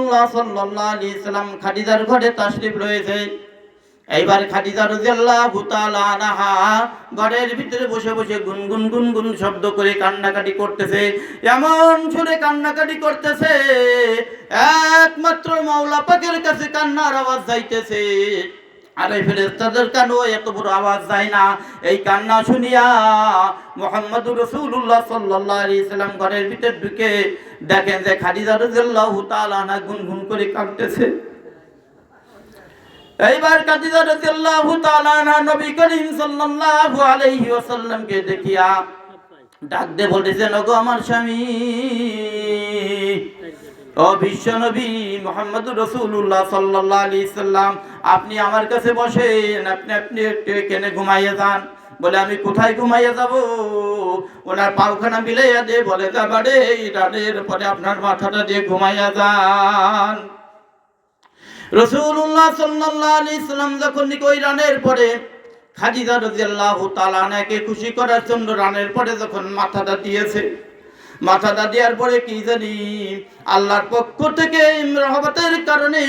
রাসূলুল্লাহ সাল্লাল্লাহু আলাইহি সাল্লাম খাদিজার ঘরে তাশরিফ রয়েছে। এইবার খাদিজা রাদিয়াল্লাহু তাআলা আনহা ঘরের ভিতরে বসে বসে গুনগুন গুনগুন শব্দ করে কান্নাকাটি করতেছে। এমন সুরে কান্নাকাটি করতেছে, একমাত্র মাওলা পাকের কাছে কান্নার আওয়াজ যাইতেছে। আর এই ফেরেশতাদের কানেও এত বড় আওয়াজ যায় না। এই কান্না শুনিয়া মুহাম্মদুর রাসূলুল্লাহ সাল্লাল্লাহু আলাইহি সাল্লাম ঘরের ভিতর ঢুকে দেখেন যে খাদিজা রাদিয়াল্লাহু তাআলা আনহা গুনগুন করে কাঁদতেছে। এইবার খাদিজা রাদিয়াল্লাহু তাআলা আনহা নবী করিম সাল্লাল্লাহু আলাইহি ওয়াসাল্লামকে দেখিয়া ডাক দিয়ে বলতেছেন, ওগো আমার স্বামী, ও বিশ্ব নবী মুহাম্মদুর রাসূলুল্লাহ সাল্লাল্লাহু আলাইহি সাল্লাম, আপনি আমার কাছে বসেন, আপনি একটু এখানে ঘুমাইয়া যান। বলে আমি কোথায় ঘুমাইয়া যাব? ওনার পাওখানা বিলাইয়া দিয়ে বলে যাবারে এই রানের পরে আপনার মাথাটা দিয়ে ঘুমাইয়া যান। রাসূলুল্লাহ সাল্লাল্লাহু আলাইহি সাল্লাম যখন ওই রানের পরে খাদিজা রাদিয়াল্লাহু তাআলা আনহাকে খুশি করার জন্য রানের পরে যখন মাথাটা দিয়েছে, মাথাটা দেওয়ার পরে কি জানি আল্লাহর পক্ষ থেকে রহমতের কারণে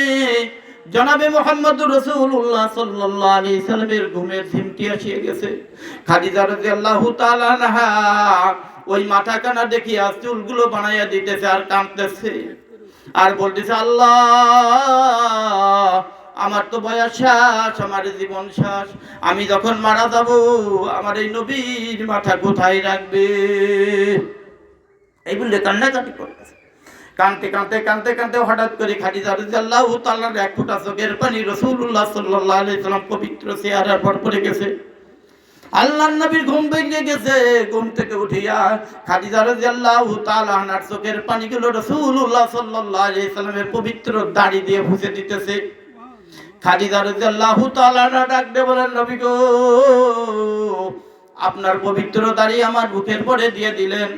জনাবে মুহাম্মদুর রাসূলুল্লাহ সাল্লাল্লাহু আলাইহি সাল্লামের ঘুমের সিমটি এসে গেছে। খাদিজা রাদিয়াল্লাহু তাআলা আনহা ওই মাথা কানা দেখিয়া চুলগুলো বানাইয়া দিতেছে আর কাঁদতেছে আর বলতেছে, আল্লাহ আমার তো বয়স শেষ, আমার জীবন শেষ, আমি যখন মারা যাব আমার এই নবীর মাথা কোথায় রাখবে? এই বলে কান্নাকাটি করতেছে। কাঁদতে কাঁদতে কাঁদতে কাঁদতে হঠাৎ করে খাদিজা রাদিয়াল্লাহু তাআলার এক ফোঁটা চোখের পানি রাসূলুল্লাহ সাল্লাল্লাহু আলাইহি সাল্লাম পবিত্র চেহারার পর পড়ে গেছে। আল্লাহর নবীর ঘুম ভেঙে গেছে। ঘুম থেকে উঠিয়া খাদিজা রাদিয়াল্লাহু তাআলা আনহার চোখের পানিগুলো রাসূলুল্লাহ সাল্লাল্লাহু আলাইহি সাল্লামের পবিত্র দাড়ি দিয়ে মুছে দিতেছে। খাদিজা রাদিয়াল্লাহু তাআলা ডাক দিয়ে বলেন, নবী গো, আপনার পবিত্র দাড়ি আমার বুকের পরে দিয়ে দিলেন।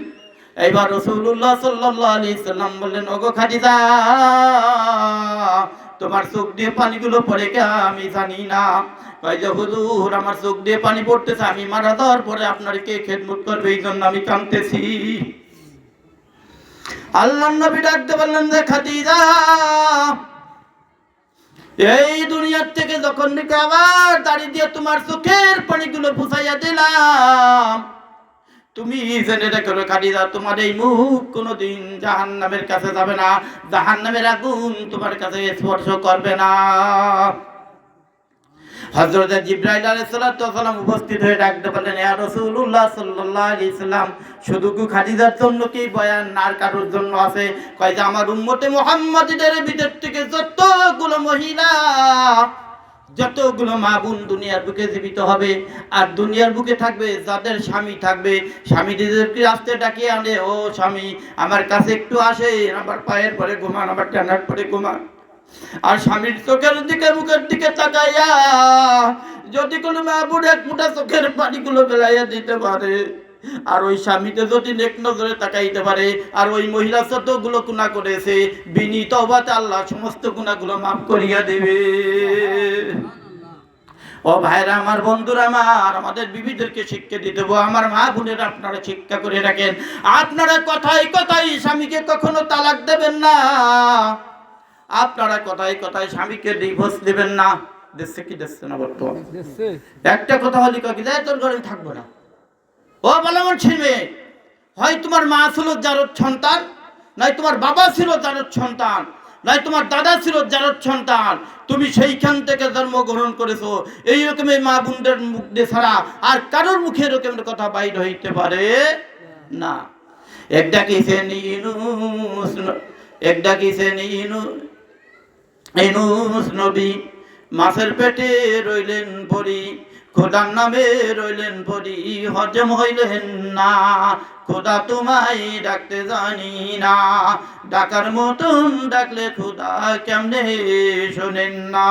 এইবার রাসূলুল্লাহ সাল্লাল্লাহু আলাইহি সাল্লাম বললেন, ওগো খাদিজা, তোমার চোখ দিয়ে পানিগুলো পড়ে কে আমি জানি না। কই যে হুজুর, আমার চোখ দিয়ে পানি পড়তেছে, আমি মারা যাওয়ার পরে আপনার কে খেদমত করবে, এই জন্য আমি কাঁদতেছি। আল্লাহর নবী ডাকতে বললেন যে খাদিজা, এই দুনিয়ার থেকে যখন আবার দাড়ি দিয়ে তোমার চোখের পানিগুলো বুঝাইয়া দিলাম, তুমি জেনে রেখো খাদিজা, তোমার এই মুখ কোনোদিন জাহান্নামের কাছে যাবে না, জাহান্নামের আগুন তোমার কাছে স্পর্শ করবে না। হযরত জিবরাইল আলাইহিস সালাম উপস্থিত হয়ে ডাকতে বললেন, ইয়া রাসূলুল্লাহ সাল্লাল্লাহু আলাইহি সাল্লাম, শুধু কি খাদিজার জন্য কি বয়ান আর কারোর জন্য আছে? কয় যে আমার উম্মতে মুহাম্মাদীদের ভিতর থেকে যতগুলো মহিলা, যতগুলো মা বোন দুনিয়ার বুকে জীবিত হবে আর দুনিয়ার বুকে থাকবে, যাদের স্বামী থাকবে, স্বামীদেরকে আসতে ডাকিয়ে আনে, ও স্বামী আমার কাছে একটু আসেন, আমার পায়ের পরে ঘুমান, আমার ডানার পরে ঘুমান। আর স্বামীর চোখের দিকে মুখের দিকে তাকাইয়া যদি কোনো মা বোন এক মুঠা চোখের পানিগুলো বেলাইয়া দিতে পারে, আর ওই স্বামীতে যদি নেক নজরে তাকাইতে পারে, আর ওই মহিলা যতগুলো গুনাহ করেছে বিনি তওবাতে আল্লাহ সমস্ত গুনাহগুলো মাফ করিয়া দেবে। ও ভাইরা আমার, বন্ধুরা আমার, আমাদের বিবিদেরকে শিক্ষা দিতে হবে। আমার মা বোনেরা আপনারা শিক্ষা করে রাখেন, আপনারা কথায় কথায় স্বামীকে কখনো তালাক দেবেন না, আপনারা কথায় কথায় স্বামীকে ডিভোর্স দেবেন না। দেশে কি দেশে না বর্তমানে একটা কথা হলি কি যায়, তোর ঘরে থাকবো না। ও বলে আমার ছেলে, হয় তোমার মা ছিল যার সন্তান, নাই তোমার বাবা ছিল যার সন্তান, নাই তোমার দাদা ছিল যার সন্তান, তুমি সেইখান থেকে জন্মগ্রহণ করেছো। এই রকমের মা বোনদের মুখ দিয়ে ছাড়া আর কারোর মুখে এরকমের কথা বাইর হইতে পারে না। এক ডাকিছেন ইউনূস নবী, মাছের পেটে রইলেন পরি, খোদার নামে রইলেন পরি, হজম হইলেন না, খোদা তোমায় ডাকতে জানি না, ডাকার মতন ডাকলে খোদা কেমনে শোনেন না।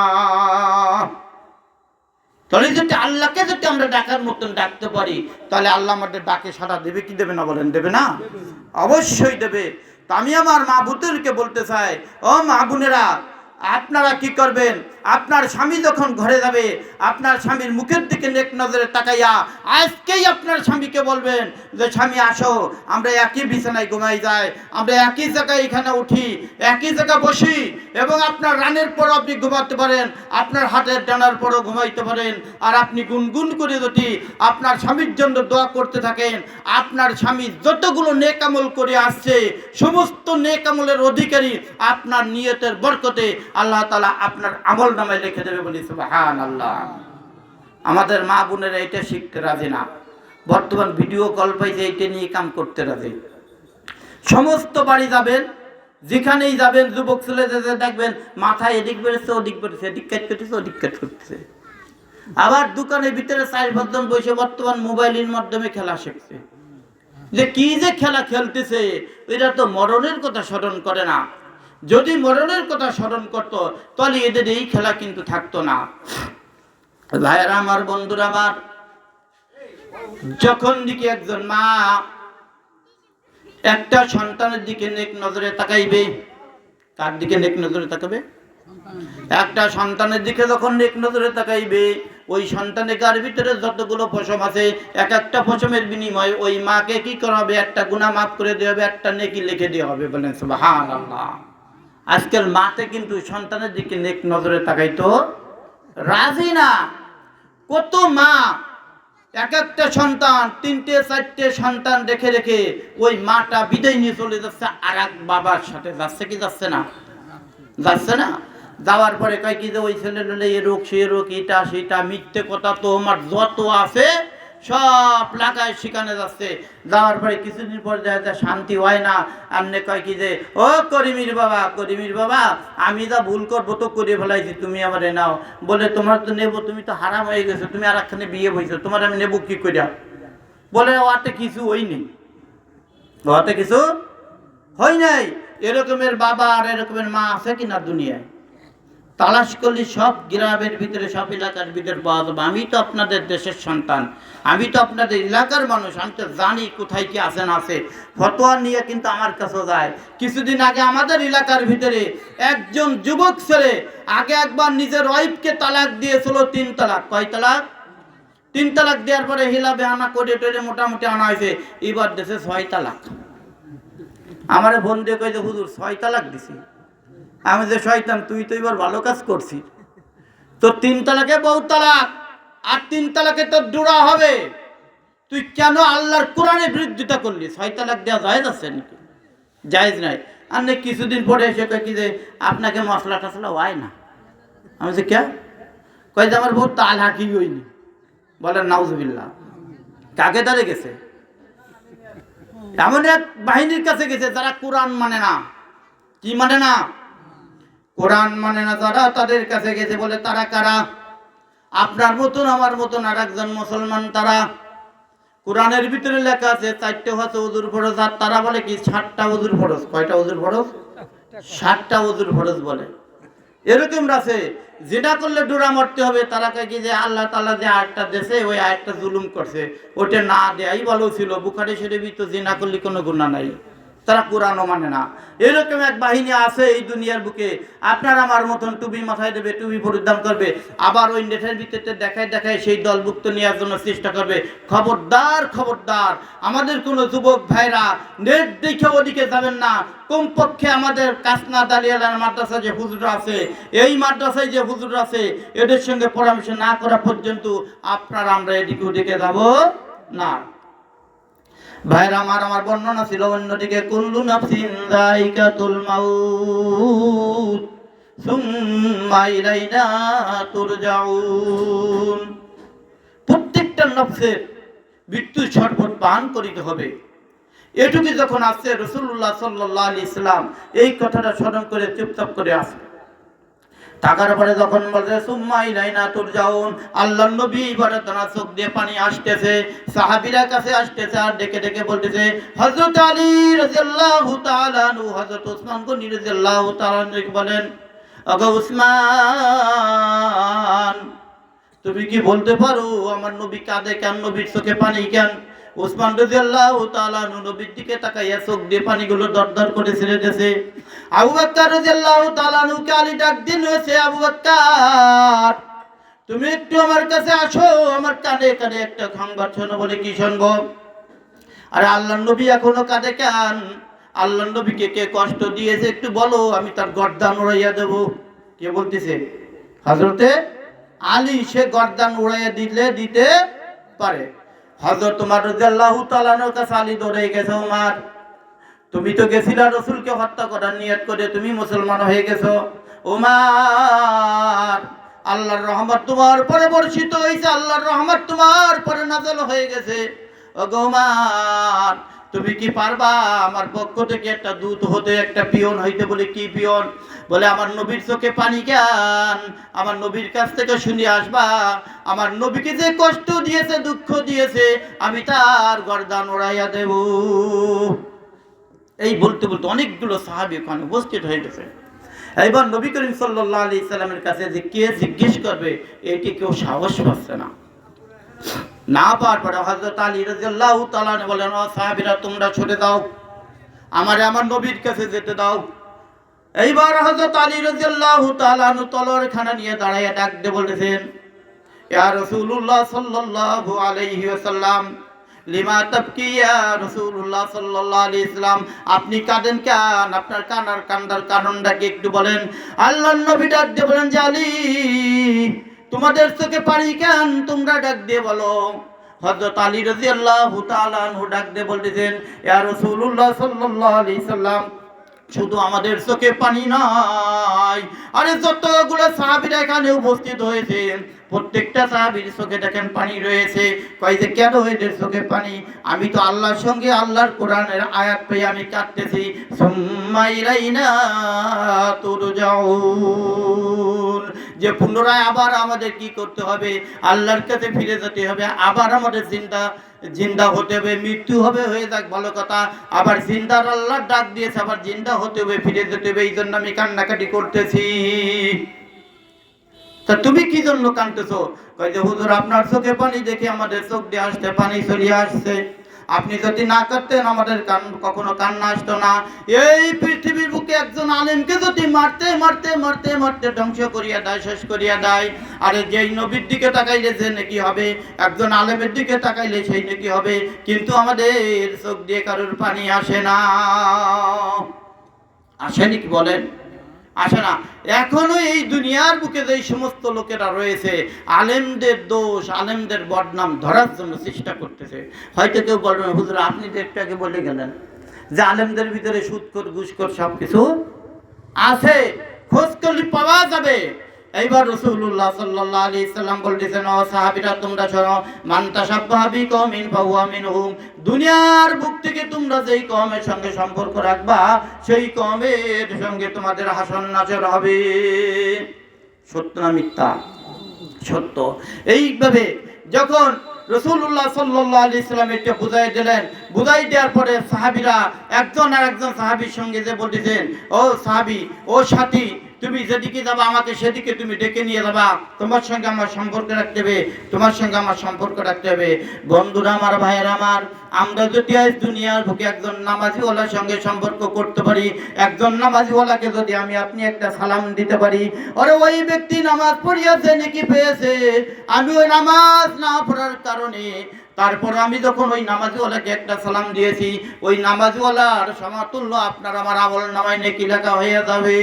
তাহলে যদি আল্লাহকে যদি আমরা ডাকার মতন ডাকতে পারি, তাহলে আল্লাহ আমাদের ডাকে সাড়া দেবে কি দেবে না বলেন? দেবে না? অবশ্যই দেবে। তা আমি আমার মা বোনদেরকে বলতে চাই, ও মা বোনেরা, আপনারা কি করবেন, আপনার স্বামী যখন ঘরে যাবে আপনার স্বামীর মুখের দিকে নেক নজরে তাকাইয়া আজকেই আপনার স্বামীকে বলবেন যে স্বামী আসো, আমরা একই বিছানায় ঘুমাই যাই, আমরা একই জায়গায় এখানে উঠি, একই জায়গায় বসি, এবং আপনার রানের পর আপনি ঘুমাতে পারেন, আপনার হাতের ডানার পরও ঘুমাইতে পারেন। আর আপনি গুনগুন করে যদি আপনার স্বামীর জন্য দোয়া করতে থাকেন, আপনার স্বামী যতগুলো নেক আমল করে আসছে সমস্ত নেক আমলের অধিকারী আপনার নিয়তের বরকতে আল্লাহ তাআলা আপনার আমল নামায় লিখে দেবে। বলি সুবহানাল্লাহ। আমাদের মা বোনেরা এটা শিখতে রাজি না, বর্তমান ভিডিও কল পাইছে এটা নিয়ে কাম করতে রাজি। সমস্ত বাড়ি যাবেন, যেখানেই যাবেন যুবক ছেলে দেখবেন মাথায় এদিক বেড়েছে ওদিক বেড়েছে, এদিক কাজ করতেছে ওদিক কাজ করতেছে। আবার দোকানের ভিতরে 4-5 জন বসে বর্তমান মোবাইলের মাধ্যমে খেলা শিখছে। যে কি যে খেলা খেলতেছে, এরা তো মরণের কথা স্মরণ করে না। যদি মরণের কথা স্মরণ করত তাহলে এদের এই খেলা কিন্তু থাকতো না। ভাইয়েরা আমার, বন্ধুরা আমার, যখন দিকে একজন মা একটা সন্তানের দিকে নেক নজরে তাকাইবে, কার দিকে নেক নজরে তাকাবে? একটা সন্তানের দিকে যখন নেক নজরে তাকাইবে, ওই সন্তানের গার ভিতরে যতগুলো পশম আছে এক একটা পশমের বিনিময়ে ওই মাকে কি করা হবে? একটা গুনাহ মাফ করে দেওয়া হবে, একটা নেকি লিখে দেওয়া হবে। বলেন সুবহানাল্লাহ। আজকাল মাতে কিন্তু সন্তানের দিকে নেক নজরে তাকাইতো রাজি না। কত মা এক একটা সন্তান 3-4টে সন্তান রেখে রেখে ওই মাটা বিদায় নিয়ে চলে যাচ্ছে আর এক বাবার সাথে। যাচ্ছে কি যাচ্ছে না? যাচ্ছে না। যাওয়ার পরে কয় কি যে ওই ছেলে এ রোগ সে রোগ, এটা সেটা মিথ্যে কথা তো আমার যত আছে সব লাগায় সেখানে যাচ্ছে। যাওয়ার পরে কিছুদিন পর দেখা যায় শান্তি হয় না। আমনে কয় কি যে ও করিমির বাবা, করিমির বাবা, আমি যা ভুল করবো তো করে ফেলাইছি, তুমি আমারে নাও। বলে তোমার তো নেবো, তুমি তো হারাম হয়ে গেছো, তুমি আর একখানে বিয়ে বইছো, তোমার আমি নেবো কি করিয়া? বলে ওতে কিছু হয়নি, ওতে কিছু হয় নাই। এরকমের বাবা আর এরকমের মা আছে কিনা দুনিয়ায়? তালাশ করলে সব গ্রামের ভিতরে সব এলাকার ভিতরে পাওয়া যাবে। আমি তো আপনাদের দেশের সন্তান, আমি তো আপনাদের এলাকার মানুষ, আমি তো জানি কোথায় কি আছে না আছে। ফতোয়া নিয়ে কিন্তু আমার কাছে যায়। কিছুদিন আগে আমাদের এলাকার ভিতরে একজন যুবক ছেলে আগে একবার নিজের ওয়াইফকে তালাক দিয়েছিল 3 তালাক। কয় তালাক? 3 তালাক দেওয়ার পরে হিলা বেহানা করে টোরে মোটামুটি আনা হয়েছে, এবার দেশে 6 তালাক। আমারে ফোন দিয়ে কই যে হুজুর 6 তালাক দিছি। আমি যে শয়তান, তুই তো এবার ভালো কাজ করছিস, তোর 3 তালাকে বহু তালাক, আর 3 তালাকে তোর জোড়া হবে। তুই কেন আল্লাহর কোরআনের বিরোধিতা করলি? 6 তালাক দেওয়া জায়েজ আছে নাকি? জায়েজ নাই। আর না কিছুদিন পরে এসে কয় কি যে আপনাকে মশলা টসলা হয় না। আমি যে কে? কয় যে আমার বহু তালাকই হয়নি। বলেন নাউজুবিল্লাহ। কাকে ধরে গেছে? এমন এক বাহিনীর কাছে গেছে যারা কোরআন মানে না। কি মানে না? কোরআন মানে না যারা, তাদের কাছে গেছে। বলে তারা কারা? আপনার মতন আমার মতন আর একজন মুসলমান। তারা কোরআনের ভিতরে লেখা আছে 4টে হচ্ছে ওযুর ফরজ, আর তারা বলে কি 7টা ওযুর ফরজ। কয়টা ওযুর ফরজ? 7টা ওযুর ফরজ বলে। এরকম আছে যেটা করলে ডোরা মরতে হবে। তারা কয় কি যে আল্লাহ তাআলা যে আয়াতটা দেশে ওই আয়াতটা জুলুম করছে, ওটা না দেয়াই ভালো ছিল। বুখারী শরীফে তো জিনা করলে কোনো গুনাহ নাই। তারা কোরআনও মানে না। এরকম এক বাহিনী আছে এই দুনিয়ার বুকে। আপনার আমার মতন টুপি মাথায় দেবে, টুপি পরিধান করবে, আবার ওই নেটের ভিতরে দেখায় দেখায় সেই দলভুক্ত নেওয়ার জন্য চেষ্টা করবে। খবরদার, খবরদার, আমাদের কোনো যুবক ভাইরা নেট দেখে ওদিকে যাবেন না। কমপক্ষে আমাদের কাসনা দালিয়ালার মাদ্রাসা যে হুজুর আছে, এই মাদ্রাসায় যে হুজুর আছে, এদের সঙ্গে পরামর্শ না করা পর্যন্ত আপনারা আমরা এদিকে ওদিকে যাব না। ভাইরা আমার বর্ণনা ছিল অন্যদিকে, কুল্লু নাফসিন যায়িকাতুল মাউত সুম্মা ইলাইনা তুরজাউন। প্রত্যেকটা নফসের মৃত্যুর শরবত পান করিতে হবে। এটুকু যখন আসছে রাসূলুল্লাহ সাল্লাল্লাহু আলাইহি সাল্লাম এই কথাটা স্মরণ করে চুপচাপ করে আসে। টাকার পরে যখন বলছে সুম্মা ইলাইনা তুরজাউন, আল্লাহর নবী এবারে তার চোখ দিয়ে পানি আসতেছে, সাহাবীরা কাছে আসতেছে আর ডেকে ডেকে বলতেছে হযরত আলী রাদিয়াল্লাহু তাআলা আনহু, হযরত ওসমান গনি রাদিয়াল্লাহু তাআলা আনহু বলেন, ওগো ওসমান, তুমি কি বলতে পারো আমার নবী কাঁদে কেন? নবীর চোখে পানি কেন? ওসমান রাদিয়াল্লাহু তাআলা নবীর দিকে তাকাইয়া চোখ দিয়ে পানিগুলো দরদর করে ছেড়ে দিয়েছে। আবু বকর রাদিয়াল্লাহু তাআলা নুকে আলী ডাক দিন হয়েছে, আবু বকর তুমি একটু আমার কাছে আসো, আমার কানে কানে একটা সংবাদ শোনো। বলে কি শুনবো? আরে আল্লাহর নবী এখনো কাঁদে কেন? আল্লাহর নবীকে কে কষ্ট দিয়েছে একটু বলো, আমি তার গর্দান উড়াইয়া দেব। কে বলতেছে? হযরতে আলী। সে গর্দান উড়াইয়া দিতে পারে। হযরত ওমর রাদিয়াল্লাহু তাআলা এর কাছে আলী দৌড়ে গেছে। ওমর তুমি তো গেছিলা রাসূলকে হত্যা করার নিয়ত করে, তুমি মুসলমান হয়ে গেছো। ওমর আল্লাহর রহমত তোমার পরে বর্ষিত হয়েছে, আল্লাহর রহমত তোমার পরে নাযিল হয়ে গেছে। ওগো ওমর তুমি কি পারবা আমার পক্ষ থেকে একটা দূত হতে, একটা পিয়ন হইতে? বলে কি পিয়ন? বলে আমার নবীর চোখে পানি কেন, আমার নবীর কাছ থেকে শুনে আসবা। আমার নবীকে যে কষ্ট দিয়েছে, দুঃখ দিয়েছে, আমি তার গর্দান উড়াইয়া দেব। এই বলতে বলতে অনেকগুলো সাহাবী ওখানে উপস্থিত হয়ে গেছে। এবার নবী করিম সাল্লাল্লাহু আলাইহি সাল্লামের কাছে যে কে জিজ্ঞেস করবে, এটি কেউ সাহস পাচ্ছে না। না পাওয়ার পরে হযরত আলী রাদিয়াল্লাহু তাআলা বলেন, ও সাহাবীরা তোমরা ছুটে দাও, আমার নবীর কাছে যেতে দাও। এইবার হযরত আলী রাদিয়াল্লাহু তাআলা তলোয়ারখানা নিয়ে দাঁড়াইয়া ডাক দিয়ে বলেছেন, ইয়া রাসূলুল্লাহ সাল্লাল্লাহু আলাইহি ওয়াসাল্লাম লিমা তাবকি ইয়া রাসূলুল্লাহ সাল্লাল্লাহু আলাইহি ওয়াসাল্লাম, আপনি কাঁদেন কেন? আপনার কান্দার কারণটা কি একটু বলেন। আল্লাহর নবী ডাক দিয়ে বলেন যে আলী তোমাদের চোখে পানি কেন, তোমরা ডাক দিয়ে বলো। হযরত আলী রাদিয়াল্লাহু তাআলা আনহু ডাক দিয়ে বলতেছেন, ইয়া রাসূলুল্লাহ সাল্লাল্লাহু আলাইহি সাল্লাম শুধু আমাদের চোখে পানি নাই, আরে যতগুলো সাহাবীরা এখানে উপস্থিত হয়েছে প্রত্যেকটা সাহাবীর চোখে দেখেন পানি রয়েছে। কই যে কেন এদের চোখে পানি? আমি তো আল্লাহর সঙ্গে আল্লাহর কোরআনের আয়াত পেয়ে আমি কাঁদতেছি। সুম্মা ইলাইনা তুরজাউন, যে পুনরায় আবার আমাদের কি করতে হবে? আল্লাহর কাছে ফিরে যেতে হবে, আবার আমাদের জিন্দা হতে হবে। মৃত্যু হবে, হয়ে যাক ভালো কথা, আবার জিন্দার আল্লাহ ডাক দিয়েছে, আবার জিন্দা হতে হবে, ফিরে যেতে হবে। এই জন্য আমি কান্নাকাটি করতেছি। তা তুমি কি জন্য কাঁদতেছো? কই যে হুজুর আপনার চোখে পানি দেখে আমাদের চোখ দিয়ে আসতে পানি চলে আসছে। আপনি যদি না করতেন আমাদের কখনো কান্না আসতো না। এই পৃথিবীর বুকে একজন আলেমকে যদি মারতে মারতে মারতে মারতে ধ্বংস করিয়া দেয়, শেষ করিয়া দেয়, আরে যেই নবীর দিকে তাকাইলে যে নাকি হবে, একজন আলেমের দিকে তাকাইলে সেই নাকি হবে, কিন্তু আমাদের চোখ দিয়ে কারোর পানি আসে না। আসেনি কি বলেন? আসে না। এখনো এই দুনিয়ার বুকে যে সমস্ত লোকেরা রয়েছে আলেমদের দোষ, আলেমদের বদনাম ধরার জন্য চেষ্টা করতেছে। হয়তো কেউ বলবেন হুজুর আপনি তো একটু আগে বলে গেলেন যে আলেমদের ভিতরে সুদখোর ঘুষখোর সবকিছু আছে, খোঁজ করলে পাওয়া যাবে। এইবার রাসূলুল্লাহ সাল্লাল্লাহু আলাইহি সাল্লাম বলতেছেন, ও সাহাবীরা তোমরা শোনো, মান তাশাব্বাহা বিকওমিন ফাহুয়া মিনহুম, দুনিয়ার বুক থেকে তোমরা যেই কওমের সঙ্গে সম্পর্ক রাখবা সেই কওমের সঙ্গে তোমাদের হাসন নাচর হবে। সত্য না মিথ্যা? সত্য। এইভাবে যখন রাসূলুল্লাহ সাল্লাল্লাহু আলাইহি সাল্লাম এটা বুঝাই দিলেন, বুঝাই দেওয়ার পরে সাহাবীরা একজন আর একজন সাহাবীর সঙ্গে যে বলতেছেন, ও সাহাবী, ও সাথী, তুমি যেদিকে যাবা আমাকে সেদিকে তুমি ডেকে নিয়ে যাবা, তোমার সঙ্গে আমার সম্পর্ক রাখতে হবে, তোমার সঙ্গে আমার সম্পর্ক রাখতে হবে। বন্ধুরা আমার, ভাইয়েরা আমার, আমরা যদি আজ দুনিয়ার বুকে একজন নামাজিওয়ালার সঙ্গে সম্পর্ক করতে পারি, একজন নামাজিওয়ালাকে যদি আমি আপনি একটা সালাম দিতে পারি, আরে ওই ব্যক্তি নামাজ পড়িয়াছে নাকি পেয়েছে, আমি ওই নামাজ না পড়ার কারণে তারপর আমি যখন ওই নামাজিওয়ালাকে একটা সালাম দিয়েছি, ওই নামাজিওয়ালার সমতুল্য আপনার আমার আমল নামায় নেকি লেখা হয়ে যাবে।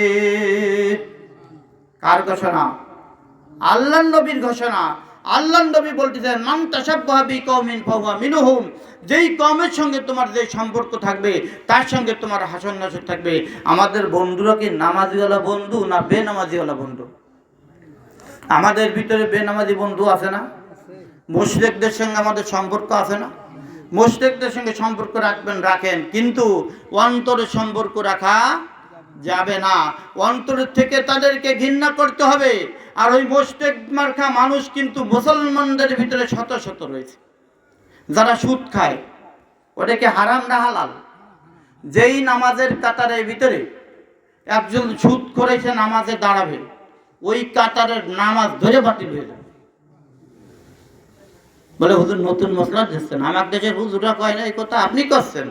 কার ঘোষণা? আল্লাহর নবীর ঘোষণা। আল্লাহর নবী বলতেছেন, মান তাশাব্বাহা বিকওমিন ফাহুয়া মিনহুম, যেই কওমের সঙ্গে তোমার যে সম্পর্ক থাকবে তার সঙ্গে তোমার হাসন নাসর থাকবে। আমাদের বন্ধুরা কি নামাজিওয়ালা বন্ধু না বেনামাজিওয়ালা বন্ধু? আমাদের ভিতরে বেনামাজি বন্ধু আছে না? মুশরিকদের সঙ্গে আমাদের সম্পর্ক আছে না? মুশরিকদের সঙ্গে সম্পর্ক রাখবেন, রাখেন, কিন্তু অন্তরে সম্পর্ক রাখা যাবে না। অন্তরের থেকে তাদেরকে ঘৃণা করতে হবে। আর ওই মুশরিক মার্কা মানুষ কিন্তু মুসলমানদের ভিতরে শত শত রয়েছে যারা সুদ খায়। ওটাকে হারাম না হালাল? যেই নামাজের কাতারের ভিতরে একজন সুদ করেছে নামাজে দাঁড়াবে, ওই কাতারের নামাজ ধরে বাতিল হয়ে যাবে। বলে হুজুর নতুন মশলা দিচ্ছেন, আমার দেশের হুজুরা কয় না এই কথা, আপনি করছেন।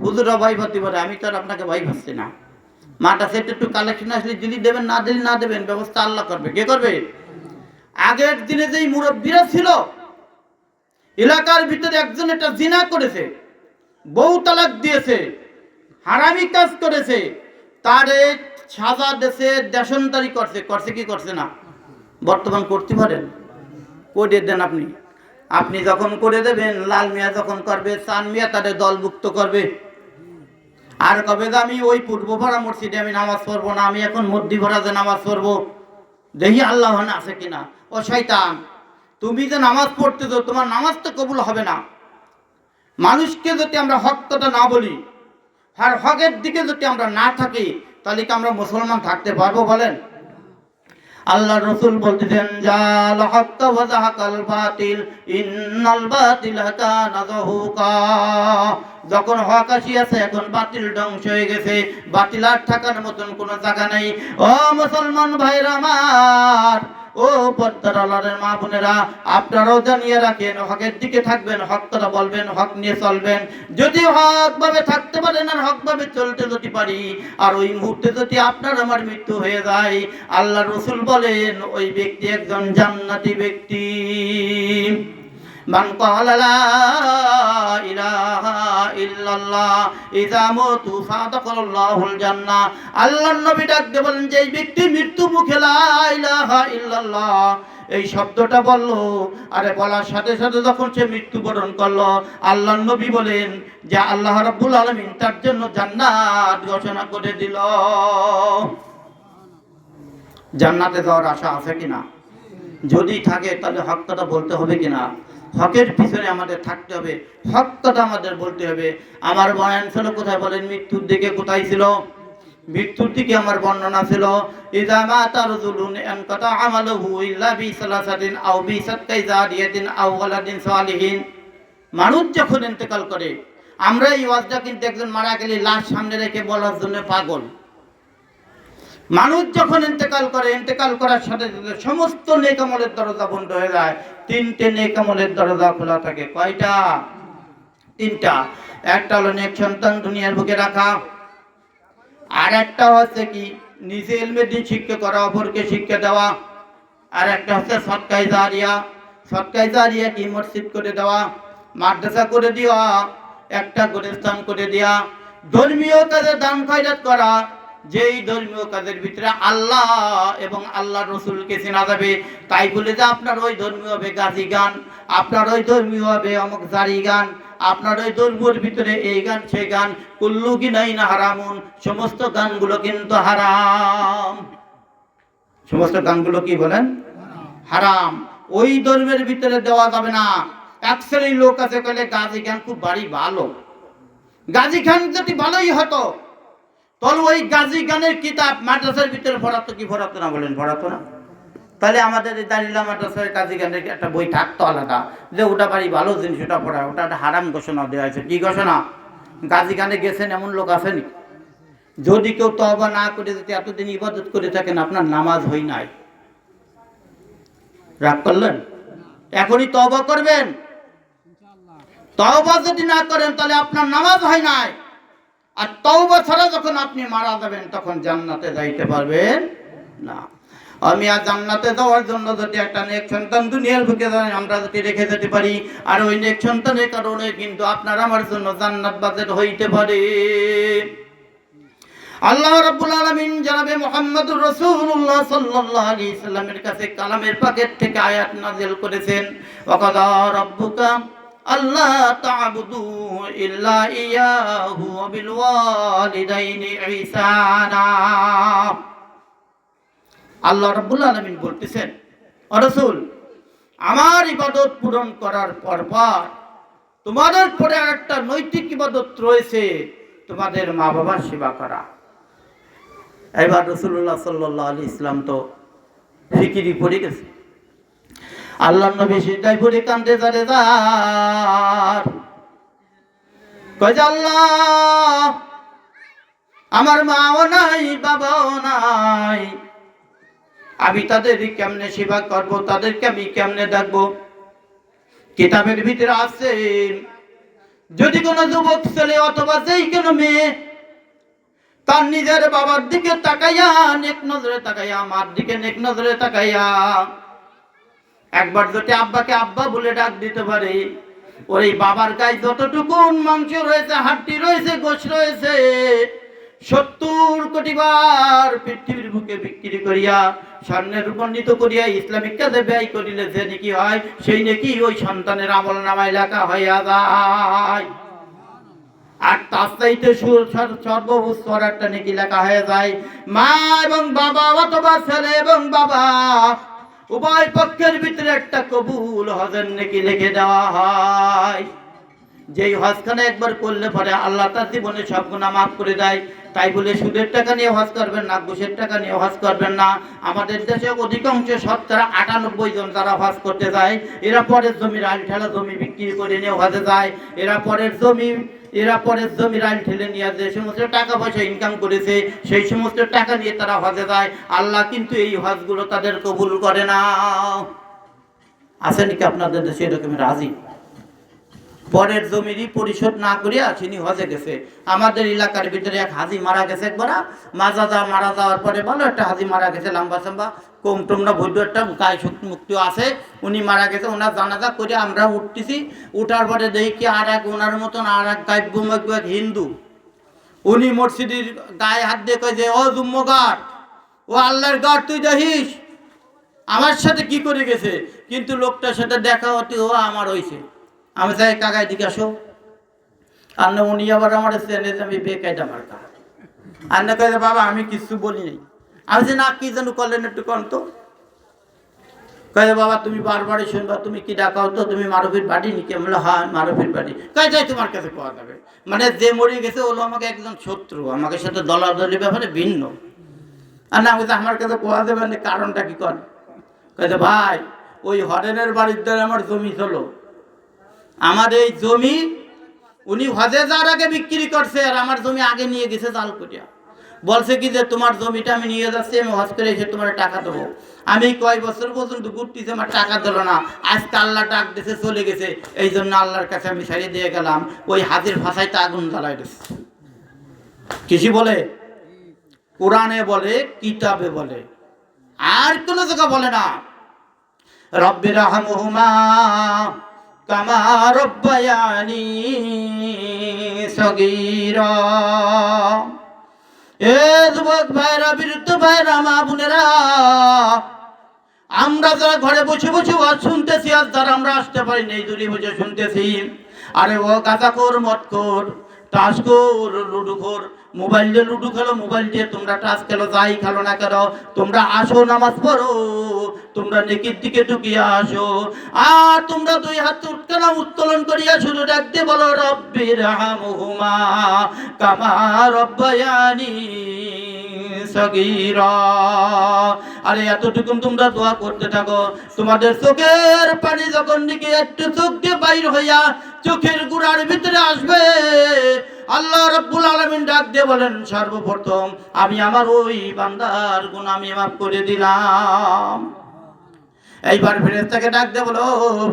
হুজুরা ভয় পাতি পারে, আমি তো আর আপনাকে ভয় পাচ্ছি না। মাটা সেটা একটু কালেকশন আসলে যদি দেবেন, না দিলে না দেবেন, ব্যবস্থা আল্লাহ করবে। কে করবে? আগের দিনে যেই মুরব্বীরা ছিল, এলাকার ভিতরে একজন একটা জিনা করেছে, বউ তালাক দিয়েছে, হারামি কাজ করেছে, তারে সাজা দেশে দেশান্তরী করছে। করছে কি করছে না? বর্তমান করতে পারেন? করে দেন আপনি। আপনি যখন করে দেবেন, লাল মিয়া যখন করবে, চান মিয়া তাদের দলভুক্ত করবে। আর কবে যে আমি ওই পূর্ব ভরা মসজিদে আমি নামাজ পড়বো না, আমি এখন মধ্যি ভরা যে নামাজ পড়বো, দেখি আল্লাহ আছে কিনা। ও শয়তান, তুমি যে নামাজ পড়তেছো, তোমার নামাজ তো কবুল হবে না। মানুষকে যদি আমরা হক কথা না বলি, আর হকের দিকে যদি আমরা না থাকি, তাহলে কি আমরা মুসলমান থাকতে পারবো বলেন? আল্লাহ রসুল বলতেছেন, জাল হক ওয়া যাহাকাল বাতিল ইন্নাল বাতিলা কানা যাহুকা। যখন হক আসিয়াছে, এখন বাতিল ধ্বংস হয়ে গেছে, বাতিল আর থাকার মতন কোনো জায়গা নেই। ও মুসলমান ভাইরা আমার, ও পর্দার আলারের মা বোনেরা, আপনারাও জানিয়ে রাখেন, হকের দিকে থাকবেন, হক কথা বলবেন, হক নিয়ে চলবেন। যদি হক ভাবে থাকতে পারেন আর হক ভাবে চলতে যদি পারি, আর ওই মুহূর্তে যদি আপনার আমার মৃত্যু হয়ে যায়, আল্লাহ রসুল বলেন ওই ব্যক্তি একজন জান্নাতি ব্যক্তি। মান ক্বালা লা ইলাহা ইল্লাল্লাহ ইযা মাতা ফাদাখালাল্লাহুল জান্নাহ। আল্লাহর নবী ডাকতে বলেন, যে ব্যক্তি মৃত্যু মুখে লা ইলাহা ইল্লাল্লাহ এই শব্দটা বললো, আরে বলার সাথে সাথে যখন সে মৃত্যুবরণ করলো, আল্লাহর নবী বলেন যে আল্লাহ রাব্বুল আলামিন তার জন্য জান্নাত ঘোষণা করে দিল। জান্নাতে যাওয়ার আশা আছে কিনা? যদি থাকে তাহলে হক কথা বলতে হবে কিনা? হকের পিছনে আমাদের থাকতে হবে, হক কথা আমাদের বলতে হবে। আমার বয়ান ছিল কোথায় বলেন? মৃত্যুর দিকে। কোথায় ছিল? মৃত্যুর দিকে আমার বর্ণনা ছিল, ইযা মাতা রাজুলুন আনকাতা আমালুহু ইল্লা বিসালাসাতিন আও বিসাদকাই জারিয়াতিন আও ওয়ালাদিন সালিহিন। মানুষ যখন ইন্তেকাল করে, আমরা এই ওয়াজটা কিন্তু একজন মারা গেলে লাশ সামনে রেখে বলার জন্য পাগল। মানুষ যখন ইন্তেকাল করে, ইন্তেকাল করার সাথে সাথে সমস্ত নেক আমলের দরজা বন্ধ হয়ে যায়। তিনটে নেক আমলের দরজা খোলা থাকে। কয়টা? তিনটা। একটা হলো নেক সন্তান দুনিয়ার বুকে রাখা, আর একটা হচ্ছে কি নিজে ইলমে দ্বীন শিক্ষা করা, অপরকে শিক্ষা দেওয়া, আর একটা হচ্ছে সদকায়ে জারিয়া। সদকায়ে জারিয়া কি? মসজিদ করে দেওয়া, মাদ্রাসা করে দেওয়া, একটা গোরস্থান করে দেওয়া। ধর্মীয় কাজে দান খয়রাত করা, যেই ধর্মীয় কাজের ভিতরে আল্লাহ এবং আল্লাহ রসুলকে চেনা যাবে। তাই বলে যে আপনার ওই ধর্মীয় হবে গাজী গান, আপনার ওই ধর্মীয় হবে অমুক জারি গান, আপনার ওই ধর্মের ভিতরে এই গান সেই গান, কুল্লু গিনাইনা হারামুন, সমস্ত গানগুলো কিন্তু হারাম। সমস্ত গানগুলো কি বলেন? হারাম। ওই ধর্মের ভিতরে দেওয়া যাবে না। এক শ্রেণীর লোক আছে কইলে গাজী গান খুব বাড়ি ভালো। গাজী গান যদি ভালোই হতো, তাহলে ওই গাজী গানের কিতাব মাদ্রাসার ভিতরে পড়াতো কি পড়াতো না? বলেন, পড়াতো না? তাহলে আমাদের এই দাঁড়িলা মাদ্রাসায় গাজী গানের একটা বই থাকতো আলাদা, যে ওটা বাড়ি ভালো জিনিস, ওটা পড়া, ওটা একটা হারাম ঘোষণা দেওয়া হয়েছে। কি ঘোষণা? গাজী গানে গেছেন এমন লোক আসেনি? যদি কেউ তওবা না করে যদি এতদিন ইবাদত করে থাকেন, আপনার নামাজ হই নাই। রাগ করলেন? এখনই তওবা করবেন। তওবা যদি না করেন তাহলে আপনার নামাজ হয় নাই। আর তওবা ছাড়া যখন আপনি মারা যাবেন, তখন জান্নাতে যাইতে পারবেন না। আমি আর জান্নাতে যাওয়ার জন্য যদি একটা নেক সন্তান দুনিয়ার বুকে আমরা যদি রেখে যেতে পারি, আর ওই নেক সন্তানের কারণে কিন্তু আপনার আমার জন্য জান্নাত বাজেট হইতে পারে। আল্লাহ রাব্বুল আলামিন জনাবে মুহাম্মদুর রাসূলুল্লাহ সাল্লাল্লাহু আলাইহি সাল্লামের কাছে কালামের পাকেট থেকে আয়াত নাযিল করেছেন, ওয়া কাযা রাব্বুকা আল্লাহ তা'বুদু ইল্লা ইয়াহু ওয়া বিল ওয়ালিদাইনি ইহসানা। আল্লাহ রাব্বুল আলামিন বলতেছেন, ও রাসূল, আমার ইবাদত পূরণ করার পর তোমাদের পরে আরেকটা নৈতিক ইবাদত রয়েছে, তোমাদের মা বাবার সেবা করা। এবার রাসূলুল্লাহ সাল্লাল্লাহু আলাইহি ইসলাম তো ফিকিরি পড়ে গেছে। আল্লাহর নবী সিজদায় পড়ে কান্দে জারে যার, কয় যে আল্লাহ, আমার মাও নাই বাবাও নাই, আমি তাদের কেমনে সেবা করব, তাদেরকে আমি কেমনে ডাকবো? কিতাবের ভিতরে আছে, যদি কোনো যুবক ছেলে অথবা যেই কোনো মেয়ে তার নিজের বাবার দিকে তাকাইয়া নেক নজরে তাকাইয়া, মার দিকে নেক নজরে তাকাইয়া একবার যদি আব্বাকে আব্বা বলে ডাক দিতে পারে, ওই বাবার গায়ে যতটুকু মাংস রয়েছে, হাড্ডি রয়েছে, গোশ রয়েছে, 70 কোটি বার পৃথিবীর বুকে বিক্রি করিয়া স্বর্ণের রূপান্তরিত করিয়া ইসলামিক কাজে ব্যয় করিলে যে নেকি হয়, সেই নেকি ওই সন্তানের আমল নামায় লেখা হইয়া যায়। আর তার চাইতে সর্বোচ্চ একটা নেকি লেখা হয়ে যায় মা এবং বাবা অথবা ছেলে এবং বাবা উভয় পক্ষের ভিতরে একটা কবুল হজের নেকি লিখে দেওয়া হয়। যেই হজখানে একবার করলে পরে আল্লাহ তার জীবনে সব গুনাহ মাফ করে দেয়। তাই বলে সুদের টাকা নিয়ে হজ করবেন না, ঘুষের টাকা নিয়ে হজ করবেন না। আমাদের দেশে অধিকাংশ 98 জন যারা হজ করতে যায়, এরা পরের জমির আইল ঠেলা জমি বিক্রি করে নিয়ে হজে যায়। এরা পরের জমির আইল ঠেলে নিয়ে যে সমস্ত টাকা পয়সা ইনকাম করেছে, সেই সমস্ত টাকা নিয়ে তারা হজে যায়। আল্লাহ কিন্তু এই হজগুলো তাদের কবুল করে না। আছে নাকি আপনাদের দেশে এরকমের হাজি? পরের জমিরই পরিশোধ না করিয়া তিনি হজে গেছে। আমাদের এলাকার ভিতরে এক হাজি মারা গেছে একবার, মারা যাওয়ার পরে ভালো একটা হাজি মারা গেছে, লম্বা চম্বা কম টমরা ভৈর্য একটা গায়ে শক্তি মুক্তি আছে, উনি মারা গেছে। ওনার জানাজা করে আমরা উঠতেছি, উঠার পরে দেখি কি আর এক ওনার মতন আর এক গায়ব এক হিন্দু, উনি মসজিদের গায়ে হাত দিয়ে কয় যে, ও জুম্মগার, ও আল্লাহর গার, তুই দেখিস আমার সাথে কি করে গেছে। কিন্তু লোকটার সাথে দেখা হতে ও আমার হয়েছে। আমি চাই কাকাই দিকে আসো, আর না উনি আবার আমার চেনে যে আমি বেকায়দা মার্কা। আর না কে বাবা আমি কিছু বলি নাই। আমি যে না কি যেন করলেন একটু কন তো। কে বাবা তুমি বারবারই শুনবা, তুমি কি ডাকাও তো, তুমি মারুফির বাড়ি নাকি? আমি বললাম হ্যাঁ মারুফির বাড়ি। কে যাই তোমার কাছে পাওয়া যাবে? মানে যে মরে গেছে ওগুলো আমাকে একজন শত্রু, আমাকে সাথে দলাদলি ব্যাপারে ভিন্ন। আর না আমি আমার কাছে পাওয়া যাবে না, কারণটা কি কর? কে ভাই ওই হরেনের বাড়ির দ্বারা আমার জমি চলো, আমার এই জমি উনি হজে যাওয়ার আগে বিক্রি করছে, আর আমার জমি আগে নিয়ে গেছে জাল করিয়া। বলছে কি যে তোমার জমিটা আমি নিয়ে যাচ্ছি, আমি হজ করে এসে তোমার টাকা দেবো। আমি কয় বছর পর্যন্ত ঘুরতেছি, আমার টাকা দিল না। আজকে আল্লাহ ডাক দিয়েছে, চলে গেছে। এই জন্য আল্লাহর কাছে আমি ছাড়িয়ে দিয়ে গেলাম। ওই হাজির ভাষায় তা আগুন জ্বালাই দিচ্ছে। কিছু বলে কোরআনে বলে, কিতাবে বলে, আর কোনো জায়গা বলে না। রব্বির রাহমহুমা কামা রব্বায়ানি সগীরা। এ যুবক ভাইরা, বৃদ্ধ ভাইরা, মা বোনেরা, আমরা যারা ঘরে বসে বসে ওয়াজ শুনতেছি, আর যারা আমরা আসতে পারি নেই দূরে বসে শুনতেছি, আরে ও গাঁজাখোর, মদখোর, তাসখোর, লুডুখোর, মোবাইল দিয়ে লুডু খেলো, মোবাইল দিয়ে তোমরা টাচ খেলো, যাই খেলো না কেন, তোমরা আসো নামাজ পড়ো, তোমরা নেকির দিকে ঢুকিয়ে আসো। আর তোমরা দুই হাত উৎকানা উত্তোলন করিয়া শুধু ডাকতে বলো রব্বির রাহমহুমা কামা রব্বায়ানি সগীরা। আরে এতটুকু তোমরা দোয়া করতে থাকো। তোমাদের চোখের পানি যখন দিকে একটু চোখ দিয়ে বাইর হইয়া চোখের গুড়ার ভিতরে আসবে, আল্লাহ রাব্বুল আলামিন ডাক দিয়ে বলেন, সর্বপ্রথম আমি আমার ওই বান্দার গুনাহ আমি মাফ করে দিলাম। এইবার ফেরেশতাকে ডাক দিয়ে বলো,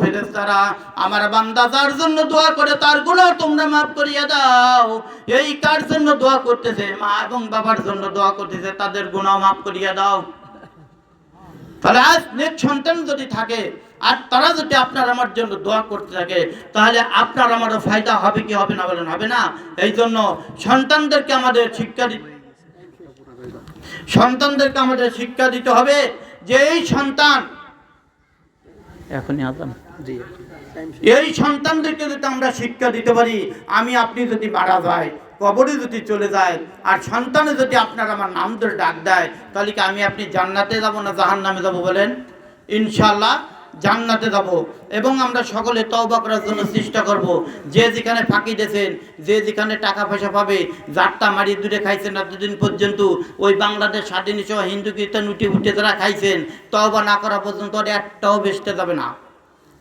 ফেরেশতারা আমার বান্দা যার জন্য দোয়া করে তার গুনাহ তোমরা মাফ করিয়ে দাও। এই কার জন্য দোয়া করতেছে? মা এবং বাবার জন্য দোয়া করতেছে, তাদের গুনাহ মাফ করিয়ে দাও। তাহলে আজ নেক সন্তান যদি থাকে আর তারা যদি আপনার আমার জন্য দোয়া করতে থাকে, তাহলে আপনার আমারও ফায়দা হবে কি হবে না বলেন? হবে না? এই জন্য সন্তানদেরকে আমাদের শিক্ষা দিতে হবে যে এই সন্তান, এই সন্তানদেরকে যদি আমরা শিক্ষা দিতে পারি, আমি আপনি যদি মারা যায়, কবরে যদি চলে যায়, আর সন্তানে যদি আপনার আমার নাম ধরে ডাক দেয়, তাহলে কি আমি আপনি জান্নাতে যাব না জাহান্নামে যাব বলেন? ইনশাআল্লাহ জান্নাতে যাব। এবং আমরা সকলে তওবা করার জন্য চেষ্টা করব। যে যেখানে ফাঁকি দিয়েছেন, যে যেখানে টাকা পয়সা পাবে, যারটা মারি দূরে খাইছেন এতদিন পর্যন্ত, ওই বাংলাদেশ স্বাধীন সহ হিন্দু কীর্তন উঠে যারা খাইছেন, তওবা না করা পর্যন্ত ওর একটাও বেচতে যাবে না।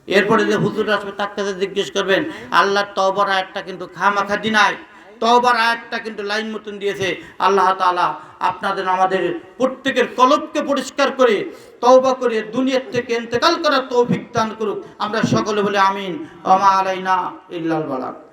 এরপরে যে হুজুর আসবে তার কাছে জিজ্ঞেস করবেন, আল্লাহর তওবার একটা কিন্তু খামাখা দিনায় তওবার আয়াতটা কিন্তু লাইন মতন দিয়েছে। আল্লাহ তাআলা আপনাদের আমাদের প্রত্যেকের কলবকে পরিষ্কার করে তওবা করে দুনিয়ার থেকে ইন্তেকাল করার তৌফিক দান করুক। আমরা সকলে বলে আমিন। ওয়া মা আলাইনা ইল্লাল বালাগ।